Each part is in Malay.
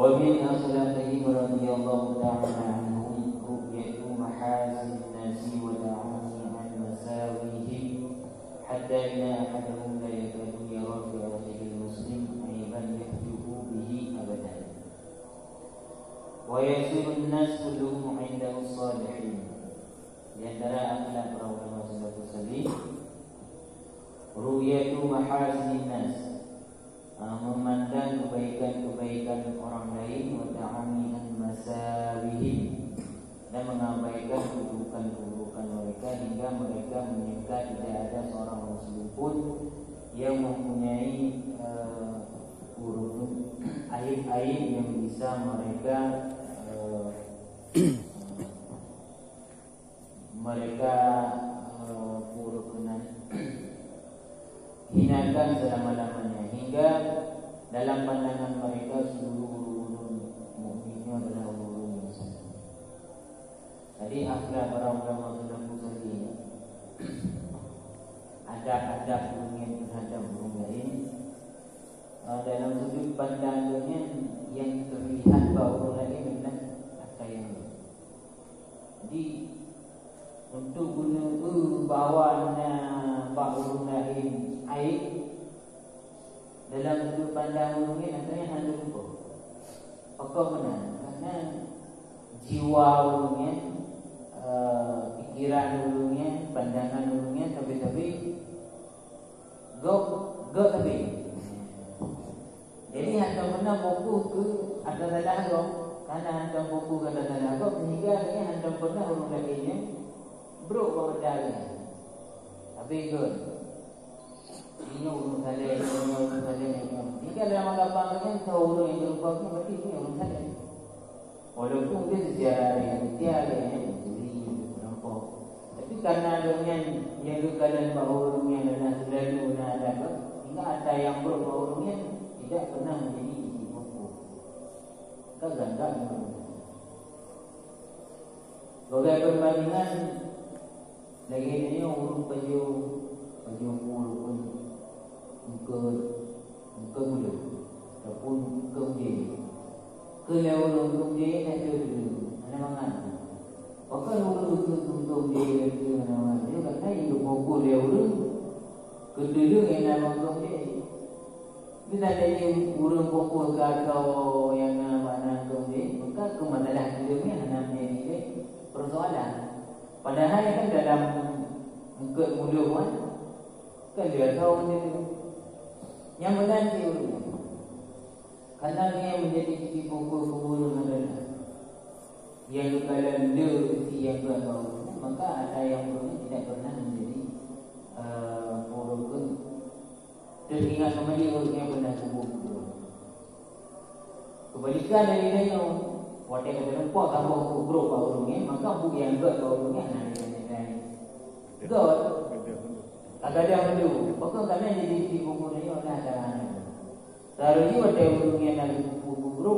ومن أخلاقهم رضي الله تعالى عنهم رؤية محاسن الناس وتعامي عن مساويهم حتى إن أحدهم لا يكاد يرى في أخيه المسلم عيبا يحجب به أبدا ويصير الناس كلهم عنده الصالحين. Di antara akhlak para ulama salafus salih, ru'yatu mahasin nas, memandang kebaikan-kebaikan orang lain, wa ta'ami'an masawihim, dan mengabaikan keburukan-keburukan mereka hingga mereka menyangka tidak ada seorang muslim pun yang mempunyai aib-aib yang bisa mereka hinakan selama-lamanya, hingga dalam pandangan mereka seluruh mukminnya adalah ulul Islam. Jadi akhlak para ulama salafus salih, adab-adab dunia terhadap orang lain, dalam sudut pandangannya yang terlihat bahawa orang lain adalah akhlak yang baik. Jadi untuk guna bawanya orang lain aib dalam sudut pandang orang lain, akhirnya anda lupa. Apakah benar? Karena jiwa orangnya, pikiran orangnya, pandangan orangnya tapi gak tapi. Jadi anda pernah fokus ke ada salah agak, karena anda fokus ke ada salah agak, sehingga akhirnya anda pernah orang lainnya bro berdarah. Tapi good. Ini urus saleh, urus saleh. Jika dalam anggapan kan tahu orang yang berubah, berarti ini urus saleh. Walaupun dia sejarah yang tiada yang beri berapa. Tapi karena dengan yang keadaan bahawa orangnya adalah selalu ada, hingga ada yang bro bahawa orangnya tidak pernah menjadi buku. Kagak. Sebagai perbandingan, lagi ini urut baju pun muka muda ataupun muka muda. Kalau muka muda nak ada dulu, mana mangan. Pakai urut muka muda itu mana mangan. Dia kata itu pokok dia urut. Kedua yang nama muka muda. Bila ada urut pokok atau yang mana muka muda, maka kemasalah dia namanya ini persoalan. Padahal kan dalam muka muda kan dia tahu dia yang benar dia urut. Karena dia menjadi tipu keburukan adalah yang kalau dia yang berbau, maka ada yang tidak pernah menjadi keburukan. Teringat kembali orang yang benar kubur. Kebalikan dari dia, waktu yang ada lupa kamu kubur orangnya, maka bukan yang buat orangnya nanti. God, agak ada dulu. Pokok kami jadi tipu ni orang ada. Taruh juga ada orangnya nanti kubur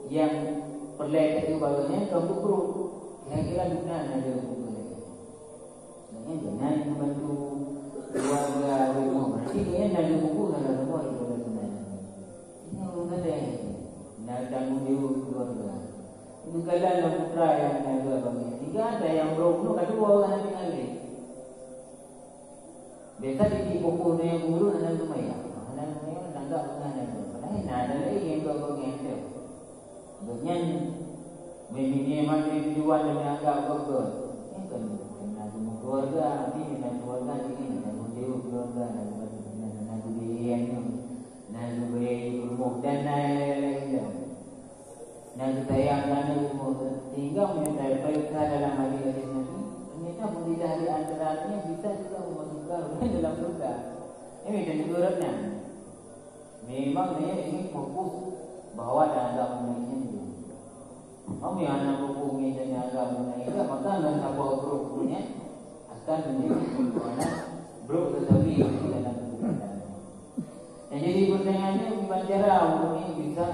yang perlek itu barunya kubur. Kira-kira guna ada kubur. Jangan jangan membantu keluarga rumah. Berarti dia nanti kubur kalau rumah itu benar. Ini orang ada. Nak tanggung jawab keluarga. Itu kalau putra yang ada bagi. Jika ada yang berumur kedua orang yang lagi. Biasa di pokok yang guru anak rumaya tangga dengan anak. Ada lagi yang bagi itu. Dengan memang tujuan dengan agak betul. Ini kan dengan keluarga, ini dengan keluarga ini dengan keluarga dengan budaya dengan budaya rumah dan lain-lain. Dan sayangkan itu sehingga menyertai periksa dalam hadis Nabi, ternyata berbeda di antaranya bisa juga memasukkan dalam surga. Ini jadi suratnya. Memang dia ingin fokus bahawa dalam dunia itu. Kamu yang nak hubungi dengan agama ini, maka anda apa grupnya akan menjadi perbuatan grup tetapi dalam kehidupan. Jadi pertanyaannya bicara untuk ini bisa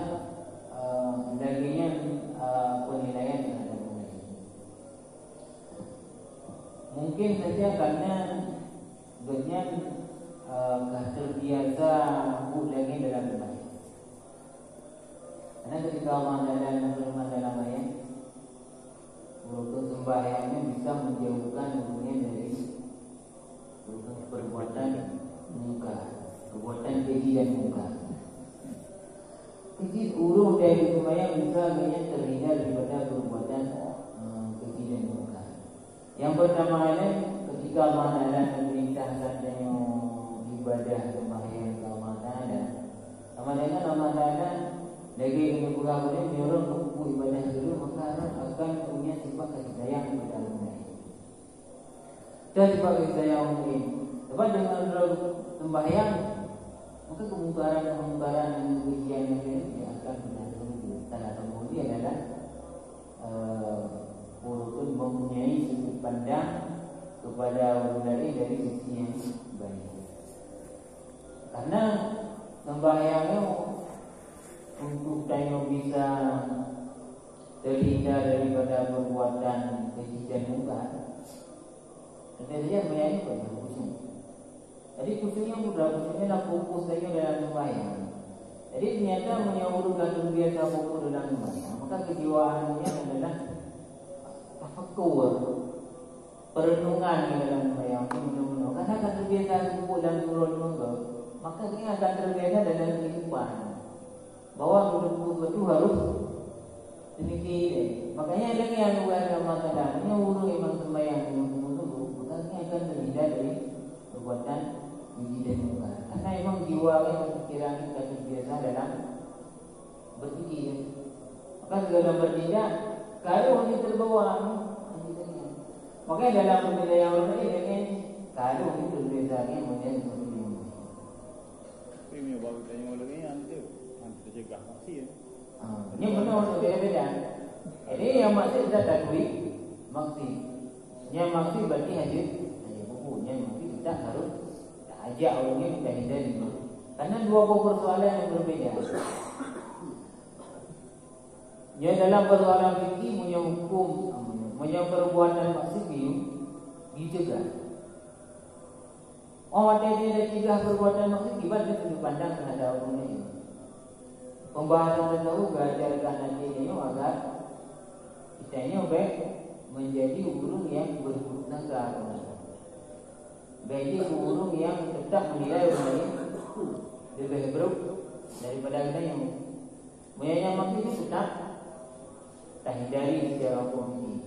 daginya penilaian terhadap orang. Mungkin saja karena dengan terbiasa lagi dalam rumah. Karena ketika Allah dalam ayat, rukun sembahyangnya bisa menjauhkan dirinya dari perbuatan munkar, perbuatan keji dan munkar. Keji urung dari sembahyang bisa terhindar daripada perbuatan keji dan munkar. Yang pertama ini ketika Allah memerintahkan ibadah sembahyang ke Allah Taala, Allah Taala lagi menyebutkan menyuruh buku ibadah dulu, maka akan punya sifat kasih sayang kepada Allah. Dan sifat kasih sayang ini, sebab dengan sembahyang, maka kemungkaran dan kebencian yang ini akan berlalu. Tanda kemudian adalah walaupun mempunyai sudut pandang kepada orang lain dari sisi yang baik. Karena sembahyangnya untuk kita bisa terhindar daripada perbuatan keji dan munkar, tentunya banyak banyak khusyuk. Jadi khusyuknya mudah, khusyuknya nak fokus saja dalam sembahyang. Jadi ternyata menyuruhkan terbiasa fokus dalam sembahyang, maka kejiwaannya adalah tafakkur, perenungan di dalam sembahyang itu benar-benar. Karena akan terbiasa fokus dalam surah Al-Mulk, maka dia akan terbiasa dalam kehidupan. Bahwa betul-betul itu harus demikian. Makanya ada yang luar Allah Taala urung imam sembahyang yang betul-betul, makanya akan terhindar dari perbuatan keji dan munkar. Karena memang jiwa yang pikiran kita terbiasa dalam berpikir. Maka segala bertindak kalau hanya terbawa. Makanya dalam berbeda yang lain dengan kalau itu terbiasa yang menjadi seperti ini. Ini baru tanya orang ini nanti. Cegah maksiat. Ini benar beda. Jadi yang maksiat kita takui maksiat. Yang maksiat berarti hadir buku. Yang maksiat kita harus ajak orangnya kita hindari. Karena dua persoalan yang berbeda. Yang dalam persoalan fikih punya hukum, punya perbuatan maksiat dicegah. Orang dia cegah perbuatan maksiat dia sudut pandang terhadap orang lain. Pembahasan tersebut ajarkan nanti ini agar kita ini baik menjadi burung yang berburuk sangka, menjadi burung yang tetap menilai orang lain lebih buruk daripada kita yang punya maksud tetap tak hindari secara hukum.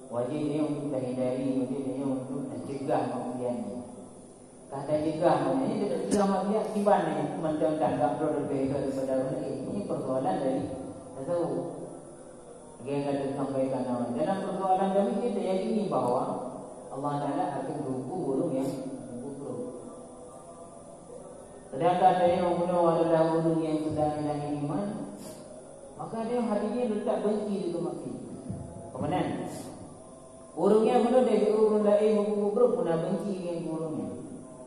Wajib dia untuk tak hindari, wajib dia untuk mencegah maksiat. Kata juga, ini tidak maksudnya tiba ni macam tak perlu lebih daripada orang ini persoalan dari tasawuf. Yang kita sampaikan awal dalam persoalan kami kita yakini bahawa Allah Taala akan berhukum burung yang buruk. Sedangkan ada yang membunuh adalah burung yang sedang iman, maka dia hatinya letak benci dengan maksiat. Kemudian burung yang bunuh dari burung lain buruk pun benci dengan burungnya.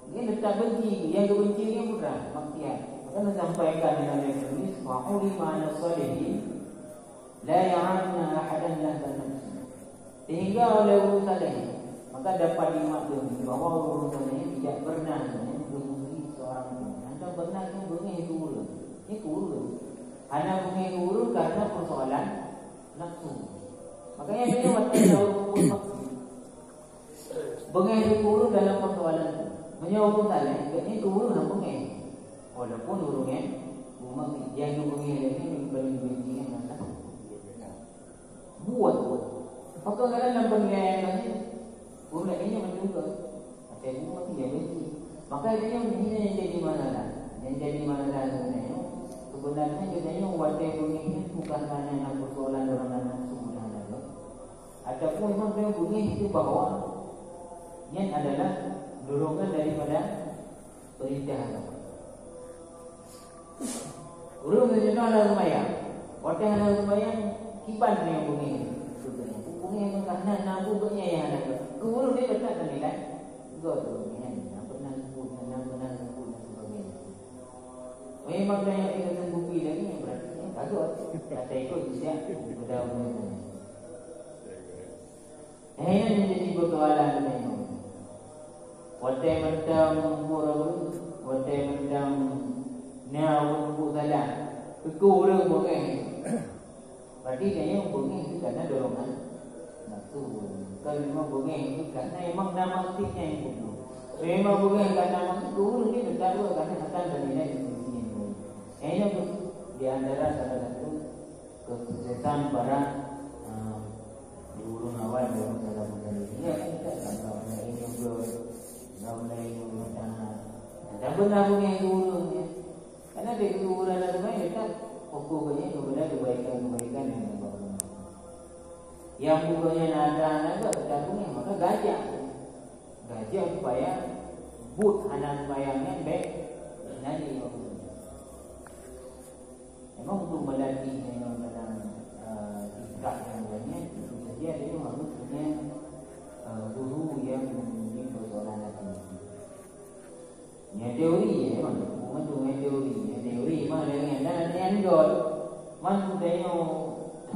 Dia letak benci, yang kebenci yang mudah maksiat. Maka sampaikan dalam ayat ini, wa ulima an-salihin la ya'amna ahadan lahdan. Sehingga oleh urusan ini, maka dapat dimaklumi bahawa urusan ini tidak pernah berhubungi seorang pun. Anda pernah menghubungi itu urut. Itu urut. Anda menghubungi urut karena persoalan nafsu. Makanya dia waktu urut maksud. Menghubungi urut dalam persoalan itu. Menyambung tali, ini turun nampung walaupun turunnya rumah yang turunnya ini berbeda masa buat. Maka kadang nampung yang rumah ini menjuga, ada rumah dia benci. Maka ini yang jadi masalah, sebenarnya. Sebenarnya katanya wadah bunyi bukan hanya persoalan orang nafsu dan ataupun memang dia bunyi itu bahawa yang adalah dorongan daripada perintah agama. Urung menjadi anak lumayan. Wadah anak lumayan kiban yang bunyi. Bunyi yang karena nabuknya yang ada. Urung dia dekat dengan nilai. Gua tu ni, nak pernah sebut dan sebagainya. Memang banyak yang terbukti lagi yang berarti kagak. Kata ikut siap mudah-mudahan. Ini menjadi persoalan ini. Watai mendam murabun, watai mendam nyawu salah. Kurang bengeng. Berarti kayaknya bengeng itu karena dorongan nafsu. Kalau memang bengeng itu karena emang nama hatinya yang bunuh. Memang bengeng karena nafsu kurang dia bertaruh karena akan bernilai di sini. Kayaknya di antara salah satu kesuksesan para guru awal dalam dalam ini ya kita kan mulai juga mulai macam ada benar bengeng dulu ya. Karena dari guru ada banyak kita pokoknya kepada kebaikan yang dibawa. Yang bukannya nada bergabungnya maka gajah supaya but anak bayangnya baik nanti. Memang untuk melatih dalam tingkat yang lainnya tentu saja itu harus punya guru yang mempunyai persoalan akademik. Punya teori ya, memang punya teori mana dengan dan gol, mana punya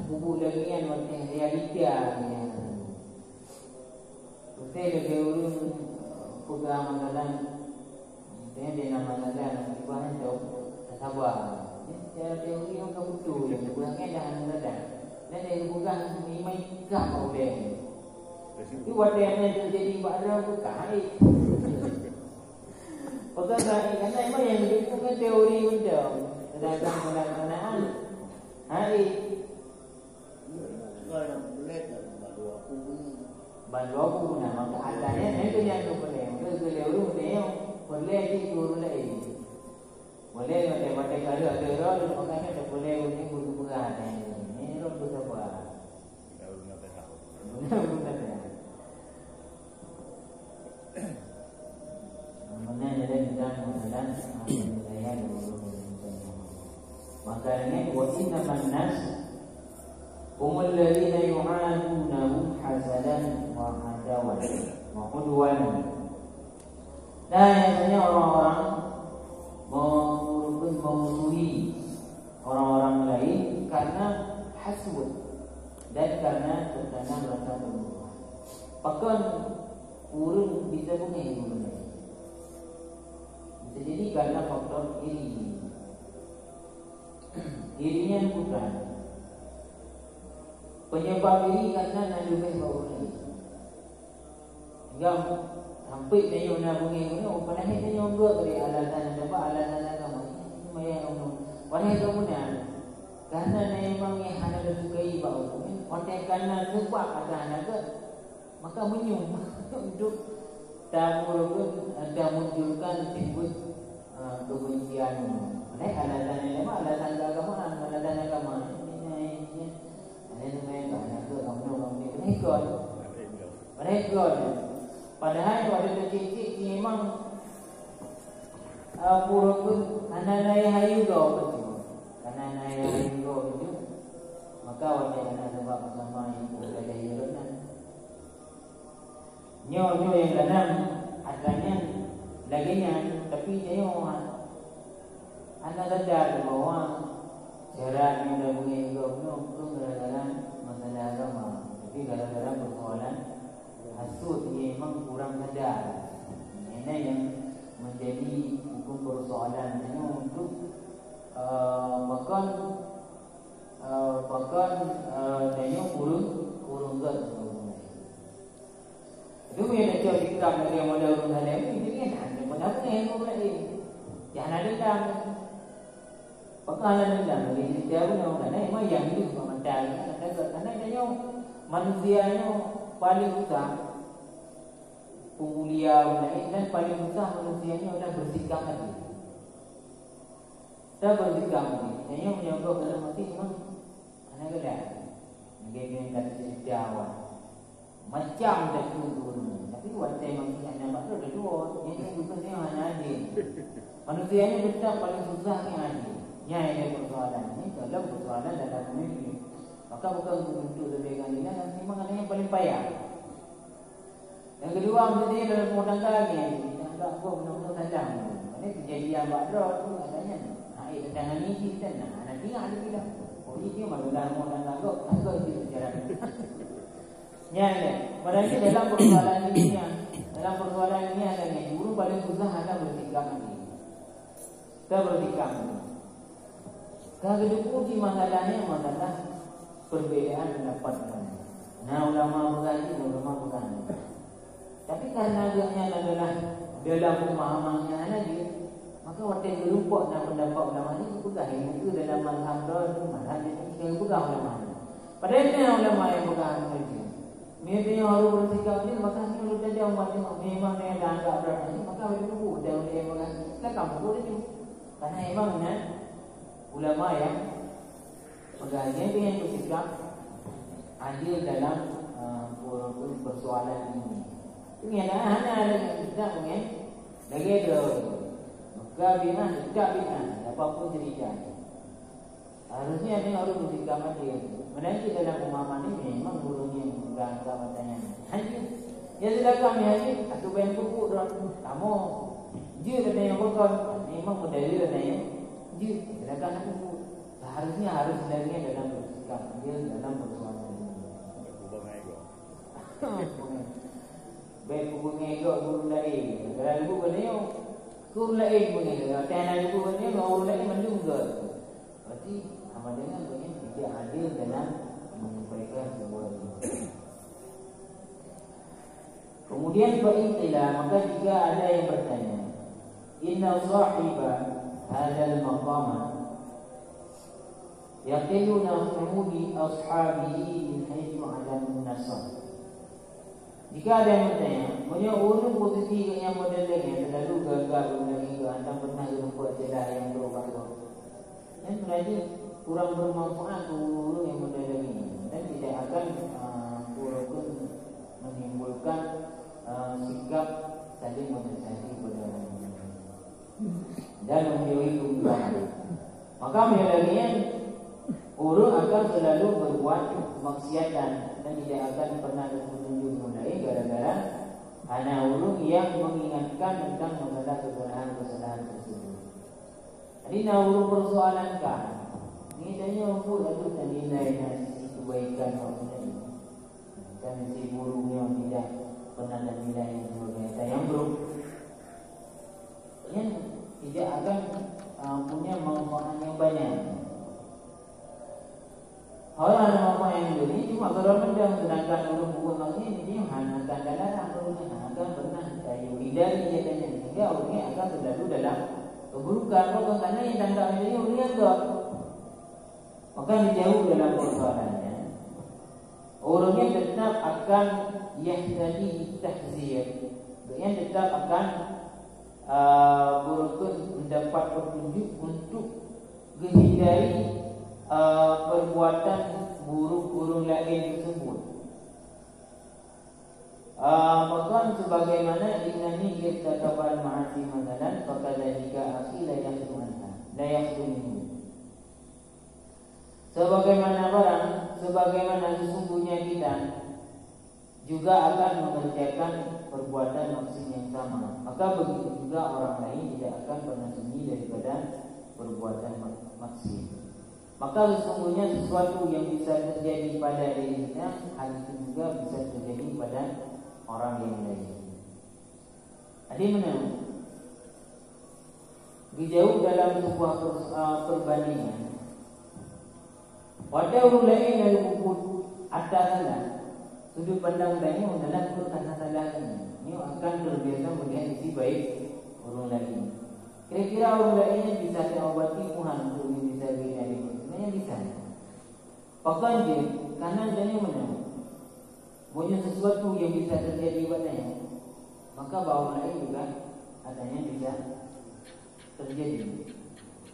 buku lagi yang macam realita ya. Betul teori pegang makanan, dia nama makanan ibarat tu sabar. Cara teori yang betul, kurangnya dah ada. Dan dia bukan memang kau boleh. Itu wadahnya terjadi pada bukan. Pasal karena emang yang bukan teori betul. Sedangkan pelaksanaan hari bandu aku guna maka adanya itu yang boleh. Kalau teori dia boleh diguru lagi. Boleh ada kalau makanya tak boleh ini butuh berat ini roh butuh apa? Benar. Mana ada dan saya dulu. Makanya wasinna manas umul ladina yu'adunahum hasadan wa hadawan wa udwan. Dan biasanya orang-orang memusuhi orang-orang lain karena hasud dan karena tertanam rasa pembunuhan. Bahkan urun bisa bengeng. Bisa jadi karena faktor iri. Irinya bukan. Penyebab iri karena nak lebih bau lagi. Yang sampai dia nak bengeng ni, padahal dia nyonggok dari alasan agama. Maya umum. Wahai kemudian, karena memang yang anda sukai bau, oleh karena sebab ada maka menyum untuk tak munculkan timbul kebencian. Oleh alasan agama. Padahal pada titik memang pura pun anak-anak hayu kau betul. Anak-anak hayu kau betul. Maka wajah anak sebab bersama yang berada di dalam. Nyo yang dalam adanya laginya, tapi dia anak sadar bahawa cara yang dah bunyi kau gara-gara masalah agama. Tapi gara-gara persoalan hasud dia memang kurang sadar. Ini yang menjadi hukum persoalan ini untuk bahkan dia kurung gat. Itu yang nak cakap sikap dengan modal urang lain ini kan ada modal yang boleh. Jangan ada dendam. Pakalan dendam ini dia pun orang lain memang yang itu mental karena dia manusianya paling susah. Pengulia lain dan paling susah manusianya adalah bersikap adil. Dah bersikap adil. Saya menyangka dalam hati memang anak gelap. Negeri kata sejawat. Macam dah turun. Tapi waktu manusia nampak tu ada dua. Ini bukan dia hanya adil. Manusianya betul paling susah ni adil. Yang ada persoalan ini kalau persoalan dalam negeri. Maka bukan untuk lebih keadilan dan memang ada yang paling payah. Yang kedua menjadi dalam rumah tangga ni. Tangga apa benar-benar tajam. Ini kejadian bakar tu katanya. Air tangan ni kita nak. Nanti ada bilang. Oh ini malu dalam rumah tangga. Tangga itu secara. Ya. Padahal ini dalam persoalan ini. Dalam persoalan ini ada yang guru paling susah ada bersikap ini. Kita bersikap ini. Kalau diuji masalahnya perbedaan pendapat. Nah, ulama berganti, ulama berganti. Tapi karena agaknya adalah dalam pemahamannya saja, maka waktu berlupa dengan pendapat ulama ini pegang itu dalam mazhab dia pegang ulama ini. Padahal ulama yang pegang itu. Mereka harus bersikap ni, maka ni kalau jadi umat memang dia dah anggap berat ni, maka boleh buku dan dia pegang. Silakan buku dia tu. Karena memangnya ulama yang pegang dia yang bersikap adil dalam persoalan ini. Ini adalah hanya kita mungkin lagi ada maka bina tidak bina apapun cerita. Harusnya ini harus bersikap adil. Menanti dalam pemahaman ini memang gurunya enggak bertanya. Hanya ya silakan ya ni atau ben buku dan kamu dia ada yang berkon memang berdalil ada yang dia silakan buku. Harus lagi dalam bersikap adil dalam persoalan ini. Baik buku ngegok guru lain. Kalau buku ni guru lain punya. Tanah buku ni guru lain menjuga. Berarti sama dengan begini tidak adil dalam menyampaikan sebuah ini. Kemudian fa'intilah, maka jika ada yang bertanya, inna sahiba hadzal maqama yaqiluna humudi ashabihi min haitsu adam nasab. Jika ada yang bertanya, punya orang posisi yang model lagi selalu gagal lagi ke anda pernah buat celah yang berubah-ubah. Dan berarti kurang bermanfaat orang yang model lagi dan tidak akan pun menimbulkan sikap saling menasihati kepada orang lain dan menjauhi kemungkaran. Maka menjadikan orang akan selalu berbuat maksiatan dan tidak akan pernah berkunjung mulai gara-gara hanya orang yang mengingatkan tentang masalah kesalahan tersebut. Jadi nak urus persoalan kan, ni tanya pun ada nilai sisi kebaikan maksudnya ini. Dan si burungnya tidak pernah ada nilai yang sebagainya. Yang buruk yang tidak akan punya manfaat yang banyak. Orang ada apa yang ini cuma kalau mendang sedangkan orang bukan lagi ini hanya akan dalam orangnya akan pernah kayu hidari dia tanya sehingga orangnya akan selalu dalam keburukan bukan karena yang tanda menjadi orangnya enggak maka dijauh dalam persoalannya orangnya tetap akan yahtadi tahzir yang tetap akan berusaha mendapat petunjuk untuk menghindari perbuatan buruk orang lain tersebut. Maka sebagaimana innani yattakabal ma'asi masalan fakadzalika akhila yahdumanha la yahdumu. Sebagaimana sesungguhnya kita juga akan mengerjakan perbuatan maksiat yang sama. Maka begitu juga orang lain tidak akan pernah sunyi daripada perbuatan maksiat. Maka sesungguhnya sesuatu yang bisa terjadi pada diri kita, hal itu juga bisa terjadi pada orang yang lain. Jadi mana? Dijauh dalam sebuah perbandingan. Pada orang lain yang buku atas salah, sudut pandang lainnya adalah kurang salah ini. Ini akan terbiasa melihat isi baik orang lain. Kira-kira orang lainnya bisa diobati Tuhan untuk bisa diri. Sebenarnya bisa. Pakai dia karena dia mana? Punya sesuatu yang bisa terjadi padanya. Maka bahawa lain juga adanya bisa terjadi.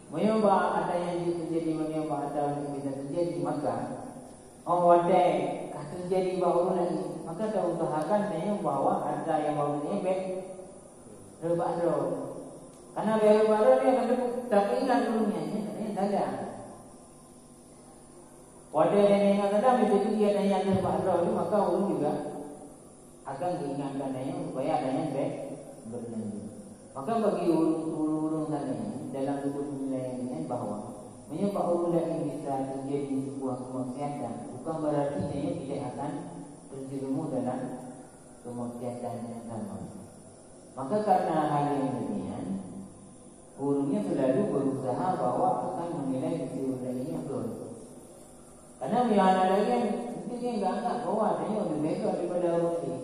Mana bahawa ada yang terjadi, mana bahawa ada yang bisa terjadi, maka ada terjadi bahawa lagi. Maka kita usahakan bahawa ada yang bahawa ini baik berbahaya. Karena berbahaya dia akan tapi ingat dulunya, ini saja. Wadah yang ingat-ingat menjadi dia ada yang berbahaya, maka orang juga akan diingatkan supaya adanya baik berlanjut. Maka bagi urung-urung sana dalam buku penilaian bahawa menyebab urung yang bisa terjadi sebuah kemaksiatan bukan berarti dia tidak akan terjerumus dalam kemaksiatan yang sama. Maka karena hal yang demikian, urungnya selalu berusaha bahawa akan menilai isi urung yang ada lagi mungkin dia enggak anggap bahwa adanya lebih baik daripada orang lain.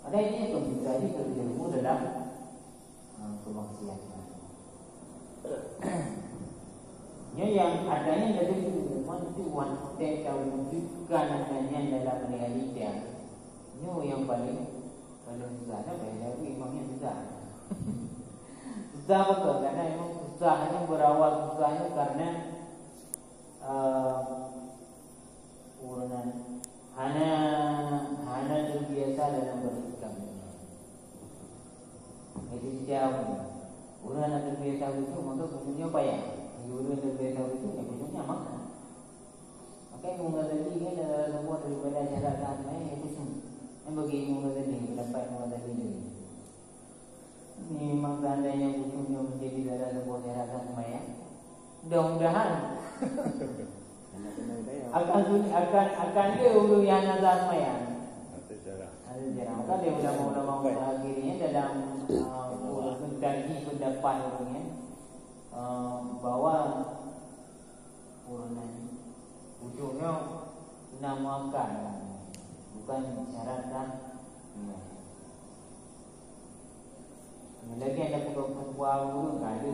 Ada ini yang bisa terjerumus dalam kemaksiatan. Yang adanya dari tuan kita wujudkan adanya dalam realita. Ini yang paling susah. Tapi memangnya susah. Susah betul karena memang susahnya berawal susahnya karena hanya terbiasa dalam bersikap. Itu sejauh orang yang terbiasa itu maka punya payah. Orang yang terbiasa itu punya makan. Maka yang mengalami kan adalah sebuah daripada cara ramai yang pusing. Yang bagi mengalami dapat mengalami ini. Memang tandanya pusingnya menjadi dalam sebuah cara ramai. Mudah-mudahan akan dia ulu yang nazar maya. Ada cara. Maka dia ulama-ulama akhirnya dalam mengkaji pendapat orangnya bahwa orang ujungnya namakan bukan syarat kan. Lagi ada perempuan dulu ada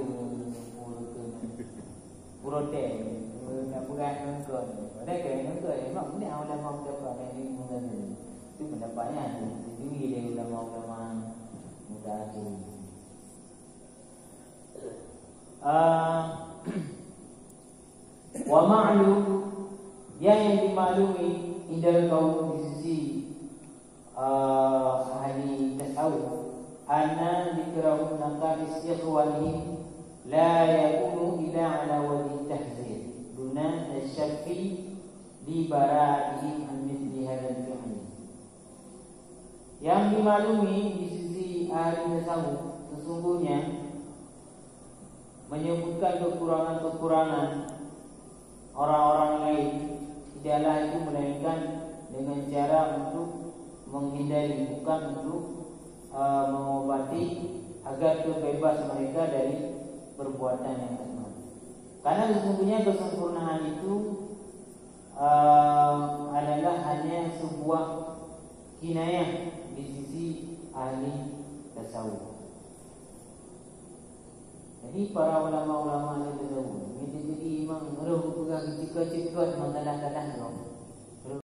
Purote, nak bukan engkau. Mereka engkau memang ni ulama ulama ini mengenai itu pendapatnya tinggi dari ulama muda ini. Wa ma'lum yang dimaklumi indal kaum di sisi ahli tasawuf anna dikrahu naqais ikhwanihim لا يكون إلا على وجه التحذير دون الشك لبراءته عن مثل هذا الفعل. Yang dimaklumi di sisi ahli tasawuf sesungguhnya menyebutkan kekurangan-kekurangan orang-orang lain tidaklah itu melainkan dengan cara untuk menghindari, bukan untuk mengobati agar terbebas mereka dari perbuatan yang sama. Karena sesungguhnya kesempurnaan itu adalah hanya sebuah kinayah di sisi ahli tasawuf. Jadi para ulama-ulama ahli tasawuf ini jadi memang roh pegang cekut-cekut mengalah-alah roh.